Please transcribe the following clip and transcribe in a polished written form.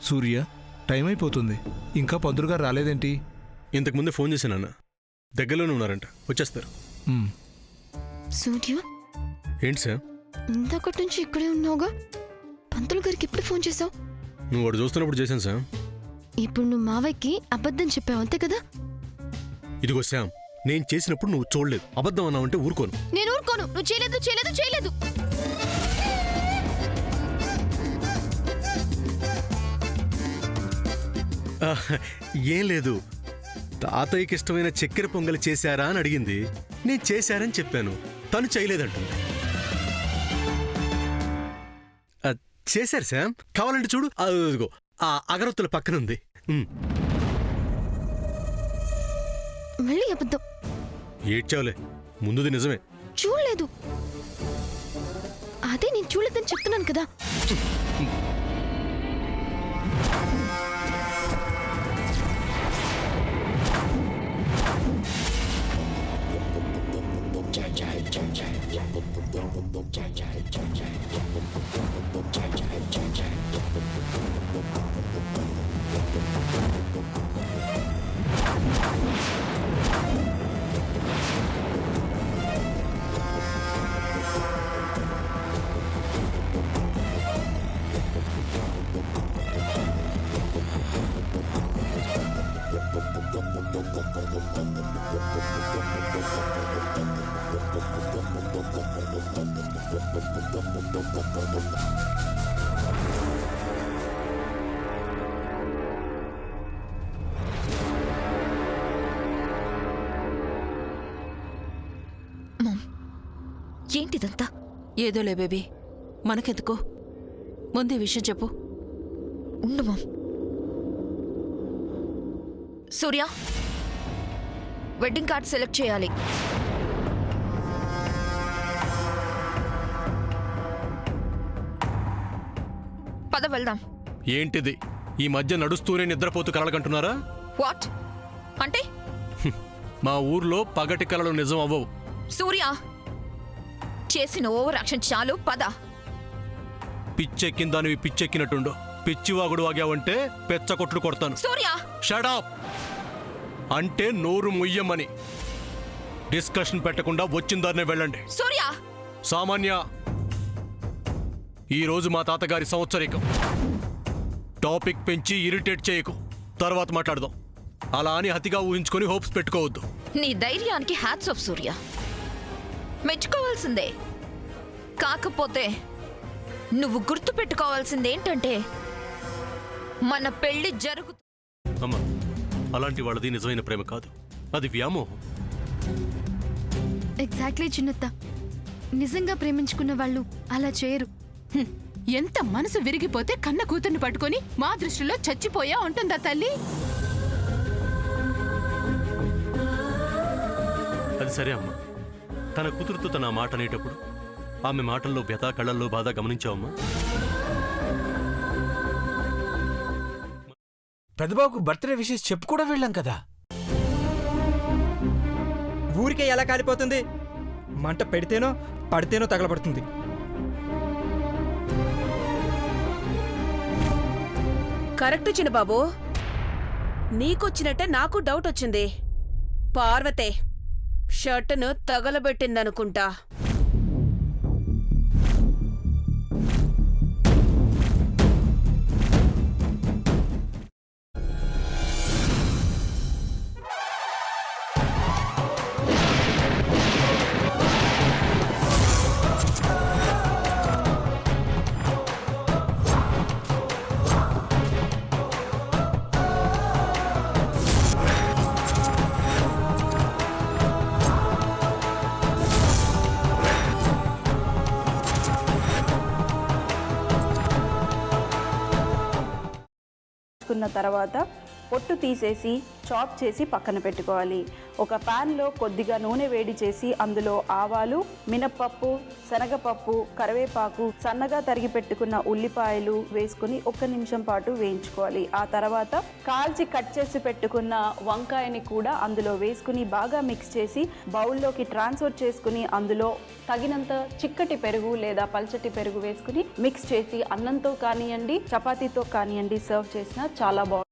సూర్య, time అయిపోతుంది, ఇంకా పంతులు గారు రాలేదేంటి? ఇంతకుముందే ఫోన్ చేశానన్న, దగ్గరలోనే ఉన్నారంట, వచ్చేస్తారు. సూర్య, ఏంటి సార్? ఇంతకటి నుంచి ఇక్కడే ఉన్నావుగా, పంతులు గారికి ఎప్పుడు ఫోన్ చేసావు? నువ్వు వాడు చూస్తున్నప్పుడు చేశాను సార్. ఇప్పుడు నువ్వు మావయ్యకి అబద్ధం చెప్పావు అంతే కదా? ఇదిగో శామ్, నేను చేసినప్పుడు నువ్వు చూడలేదు, అబద్ధం అన్నావంటే ఊరుకోను. నేను ఊరుకోను. నువ్వు చేయలేదు చేయలేదు చేయలేదు. ఏం లేదు, తాతయ్యకి ఇష్టమైన చక్కెర పొంగలి చేశారా అని అడిగింది. నేను చేశారని చెప్పాను, తను చేయలేదంటుంది. చేశారు శామ్, కావాలంటే చూడు, అదిగో ఆ అగరొత్తుల పక్కనుంది. మళ్ళీ అబద్ధం. ఏడ్చావులే, ముందుది నిజమే. చూడలేదు. అదే నేను చూడలేదని చెప్తున్నాను కదా. ఏంటిదంతా? ఏదోలే బేబీ, మనకెందుకో, ముందు ఈ విషయం చెప్పు. ఉండు మామ్. సూర్య, వెడ్డింగ్ కార్డ్ సెలెక్ట్ చేయాలి. పద వెళ్దాం. ఏంటిది, ఈ మధ్య నడుస్తూనే నిద్రపోతూ కలలుకంటున్నారా? వాట్ అంటే? మా ఊర్లో పగటి కలలు నిజం అవ్వవు. సూర్య, చేసిన ఓవర్ యాక్షన్ చాలు, పద. పిచ్చెక్కిన దానివి పిచ్చెక్కినట్టుండు. పిచ్చివాగుడు వాగావంటే పెచ్చకొట్లు కొడతాను. సూర్య, షడప్ అంటే నోరు ముయ్యమని. డిస్కషన్ పెట్టకుండా వచ్చిన దారినే వెళ్ళండి. సూర్య, సామాన్య, ఈరోజు మా తాతగారి సంవత్సరికం. టాపిక్ పెంచి ఇరిటేట్ చేయకు, తర్వాత మాట్లాడదాం. అలా అని అతిగా ఊహించుకొని హోప్స్ పెట్టుకోవద్దు. నీ ధైర్యానికి హ్యాట్స్ ఆఫ్ సూర్య, మెచ్చుకోవాల్సిందే. కాకపోతే నువ్వు గుర్తు పెట్టుకోవాల్సిందేంటంటే మన పెళ్లి అమ్మా, అలాంటి వాళ్ళది నిజమైన ప్రేమ కాదు, అది వ్యామోహం. ఎగ్జాక్ట్లీ చిన్నత్త, నిజంగా ప్రేమించుకున్న వాళ్ళు అలా చేయరు. ఎంత మనసు విరిగిపోతే కన్న కూతుర్ని పట్టుకొని మా దృష్టిలో చచ్చిపోయా ఉంటుందా తల్లి? అది సరే అమ్మా, తన కూతురుతో తన మాట అనేటప్పుడు ఆమె మాటల్లో వ్యథ, కళ్ళల్లో బాధ గమనించావమ్మా? పెద్దబాబుకు బర్త్డే విషెస్ చెప్పు కూడా వెళ్ళాం కదా. ఊరికే ఎలా కాలిపోతుంది? మంట పెడితేనో పడితేనో తగలబడుతుంది. కరెక్ట్ చిన్నబాబు, నీకొచ్చినట్టే నాకు డౌట్ వచ్చింది. పార్వతే షర్టును తగలబెట్టిందనుకుంటా. తర్వాత పొట్టు తీసేసి చాప్ చేసి పక్కన పెట్టుకోవాలి. ఒక ప్యాన్లో కొద్దిగా నూనె వేడి చేసి అందులో ఆవాలు, మినప్పప్పు, శనగపప్పు, కరివేపాకు, సన్నగా తరిగి పెట్టుకున్న ఉల్లిపాయలు వేసుకుని 1 నిమిషం పాటు వేయించుకోవాలి. ఆ తర్వాత కాల్చి కట్ చేసి పెట్టుకున్న వంకాయని కూడా అందులో వేసుకుని బాగా మిక్స్ చేసి బౌల్లోకి ట్రాన్స్ఫర్ చేసుకుని అందులో తగినంత చిక్కటి పెరుగు లేదా పల్చటి పెరుగు వేసుకుని మిక్స్ చేసి అన్నంతో కానివ్వండి, చపాతీతో కానివ్వండి సర్వ్ చేసినా చాలా బాగుంటుంది.